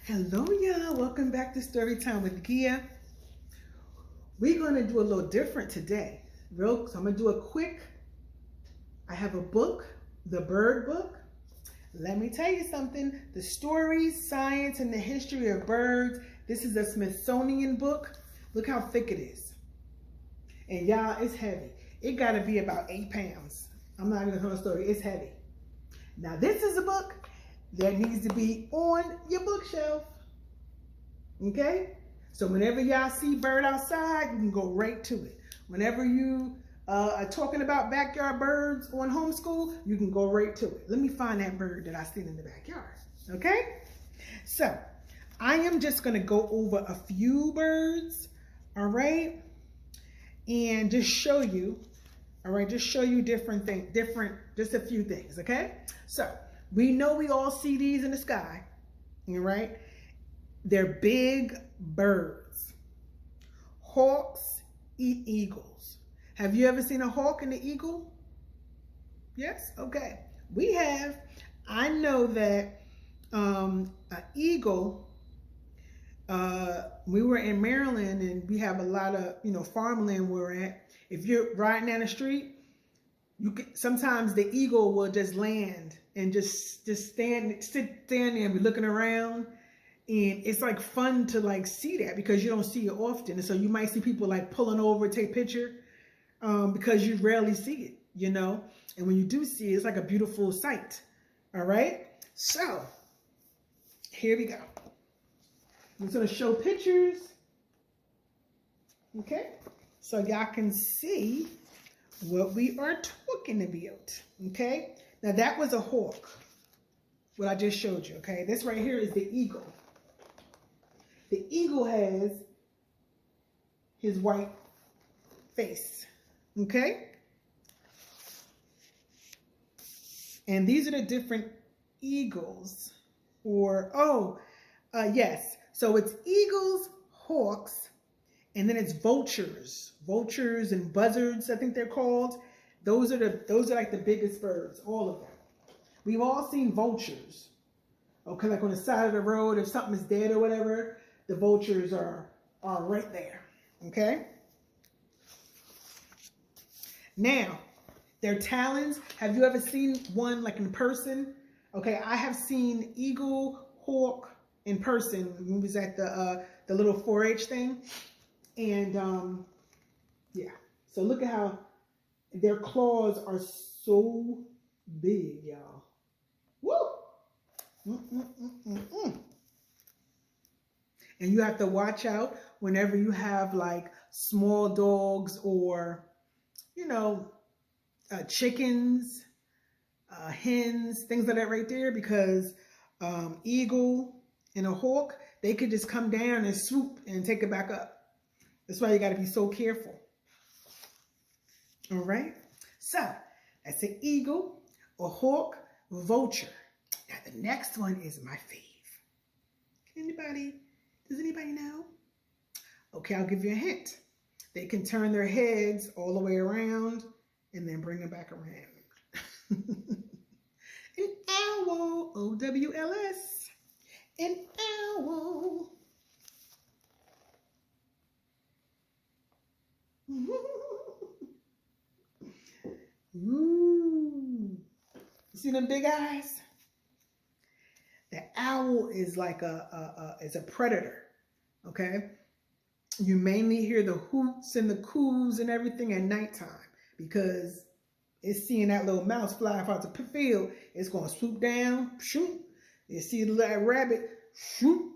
Hello, y'all. Welcome back to Storytime with Gia. We're going to do a little different today. So I'm going to do a quick, I have a book, the bird book. Let me tell you something. The stories, science, and the history of birds. This is a Smithsonian book. Look how thick it is. And y'all, it's heavy. It got to be about 8 pounds. I'm not even going to tell a story. It's heavy. Now, this is a book that needs to be on your bookshelf. Okay? So whenever y'all see bird outside, you can go right to it. Whenever you are talking about backyard birds on homeschool, you can go right to it. Let me find that bird that I seen in the backyard. Okay? So I am just going to go over a few birds. All right? And just show you. All right? Just show you different things. Just a few things. Okay? So we know we all see these in the sky, all right? They're big birds. Hawks eat eagles. Have you ever seen a hawk and an eagle? Yes? Okay. We have. I know that an eagle, we were in Maryland and we have a lot of, farmland where we're at. If you're riding down the street, sometimes the eagle will just land and just stand there and be looking around, and it's like fun to see that because you don't see it often. And so you might see people pulling over, take a picture, because you rarely see it, And when you do see it, it's like a beautiful sight. All right. So here we go. I'm just gonna show pictures. Okay. So y'all can see what we are talking about, okay? Now that was a hawk, what I just showed you, okay? This right here is the eagle. The eagle has his white face, okay? And these are the different eagles, yes. So it's eagles, hawks, and then it's vultures and buzzards, I think they're called. Those are like the biggest birds, all of them. We've all seen vultures. Okay, like on the side of the road, if something is dead or whatever, the vultures are right there. Okay? Now, their talons, have you ever seen one in person? Okay, I have seen eagle, hawk in person. We was at the little 4-H thing. And yeah, so look at how their claws are so big, y'all. Woo! And you have to watch out whenever you have small dogs or, chickens, hens, things like that right there, because eagle and a hawk, they could just come down and swoop and take it back up. That's why you got to be so careful. All right. So that's an eagle, a hawk, vulture. Now the next one is my fave. Does anybody know? Okay, I'll give you a hint. They can turn their heads all the way around and then bring them back around. An owl, O-W-L-S. An owl. Ooh. You see them big eyes? The owl is is a predator. Okay? You mainly hear the hoots and the coos and everything at nighttime because it's seeing that little mouse fly across the field. It's going to swoop down, shoot. You see the little rabbit, shoot.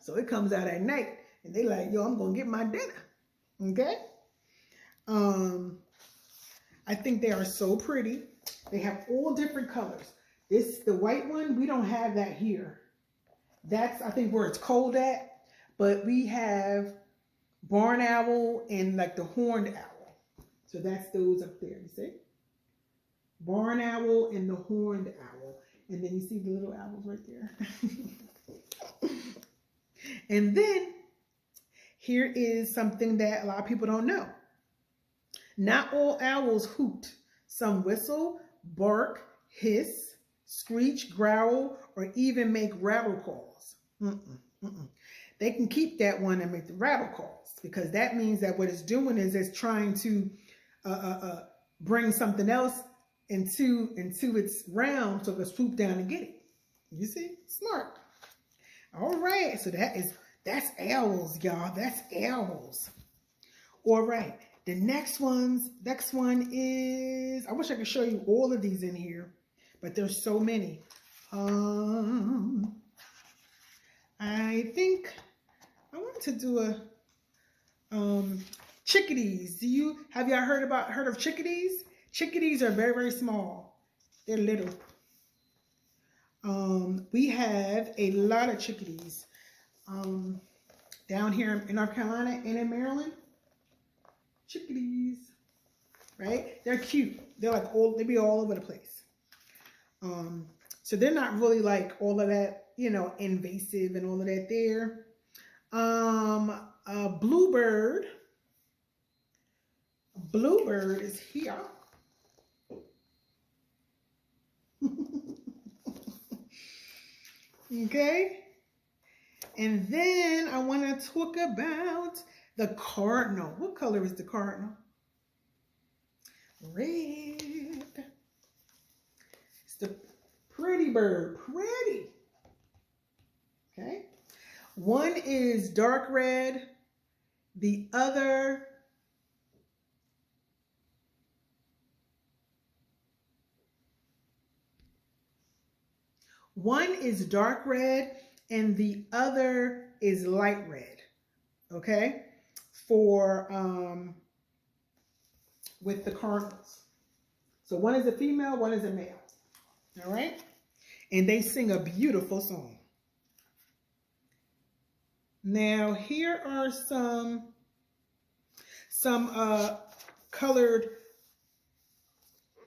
So it comes out at night and they like, yo, I'm going to get my dinner. Okay? I think they are so pretty. They have all different colors. The white one, we don't have that here. That's, I think, where it's cold at. But we have barn owl and the horned owl. So that's those up there, you see? Barn owl and the horned owl. And then you see the little owls right there. And then here is something that a lot of people don't know. Not all owls hoot. Some whistle, bark, hiss, screech, growl, or even make rattle calls. They can keep that one and make the rattle calls, because that means that what it's doing is it's trying to bring something else into its realm so it can swoop down and get it. You see? Smart. All right. So that's owls, y'all. That's owls. All right. The next one is, I wish I could show you all of these in here, but there's so many. I think I want to do a chickadees. Have y'all heard of chickadees? Chickadees are very, very small. They're little. We have a lot of chickadees down here in North Carolina and in Maryland. Chickadees, right? They're cute. They're like they be all over the place. So they're not really like all of that, invasive and all of that there. Bluebird is here. Okay. And then I want to talk about the cardinal. What color is the cardinal? Red. It's the pretty bird. Pretty. Okay. One is dark red. The other one is dark red and the other is light red. Okay? For with the cardinals. So one is a female, one is a male. All right? And they sing a beautiful song. Now, here are some colored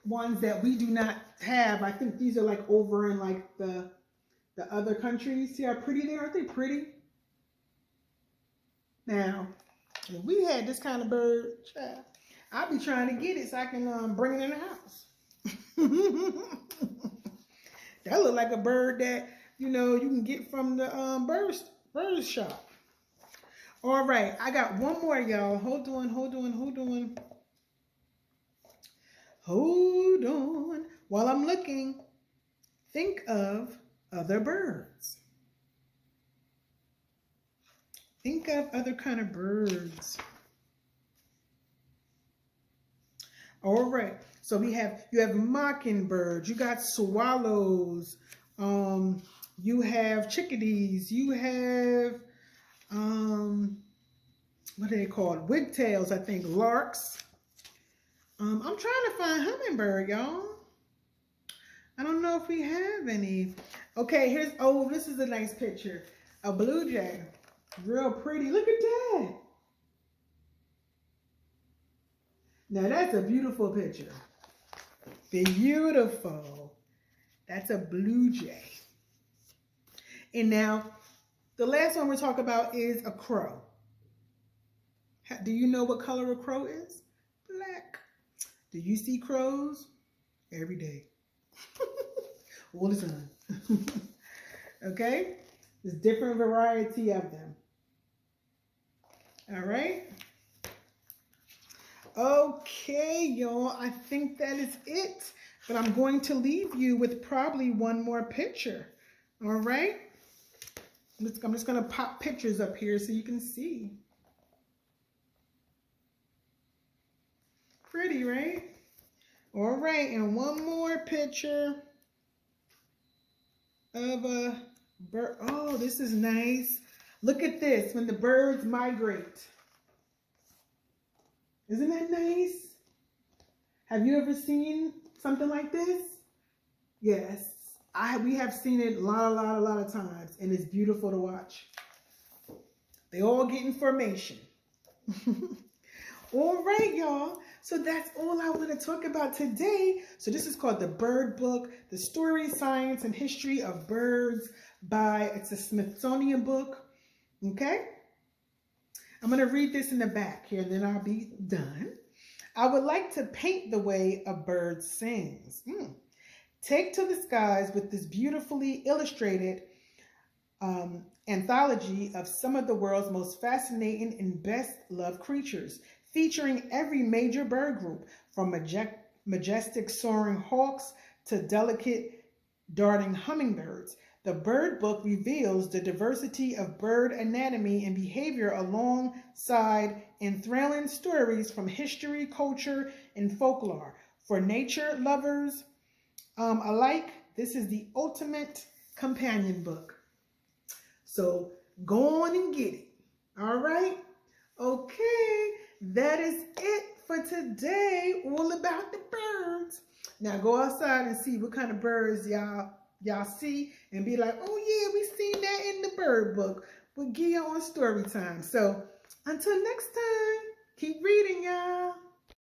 ones that we do not have. I think these are like over in like the other countries. See how pretty they are? Aren't they pretty? Now, if we had this kind of bird, I'll be trying to get it so I can bring it in the house. That look like a bird that, you can get from the bird shop. All right, I got one more, y'all. Hold on. While I'm looking, think of other birds. Think of other kind of birds. All right. So you have mockingbirds, you got swallows, you have chickadees, you have what are they called? Wigtails, I think, larks. I'm trying to find hummingbird, y'all. I don't know if we have any. Okay, this is a nice picture. A blue jay. Real pretty. Look at that. Now that's a beautiful picture. Beautiful. That's a blue jay. And now, the last one we're talking about is a crow. Do you know what color a crow is? Black. Do you see crows? Every day. All the time. Okay? There's different variety of them. All right? Okay, y'all. I think that is it. But I'm going to leave you with probably one more picture. All right? I'm just going to pop pictures up here so you can see. Pretty, right? All right, and one more picture of a bird. Oh, this is nice. Look at this, when the birds migrate. Isn't that nice? Have you ever seen something like this? Yes, we have seen it a lot of times, and it's beautiful to watch. They all get in formation. All right, y'all. So that's all I want to talk about today. So this is called The Bird Book, The Story, Science, and History of Birds it's a Smithsonian book. Okay? I'm going to read this in the back here, and then I'll be done. I would like to paint the way a bird sings. Take to the skies with this beautifully illustrated anthology of some of the world's most fascinating and best loved creatures, featuring every major bird group, from majestic soaring hawks to delicate darting hummingbirds. The Bird Book reveals the diversity of bird anatomy and behavior alongside enthralling stories from history, culture, and folklore. For nature lovers alike, this is the ultimate companion book. So go on and get it. All right? Okay, that is it for today. All about the birds. Now go outside and see what kind of birds y'all see and be like, oh yeah, we seen that in the bird book with Gia on Storytime. So until next time, keep reading, y'all.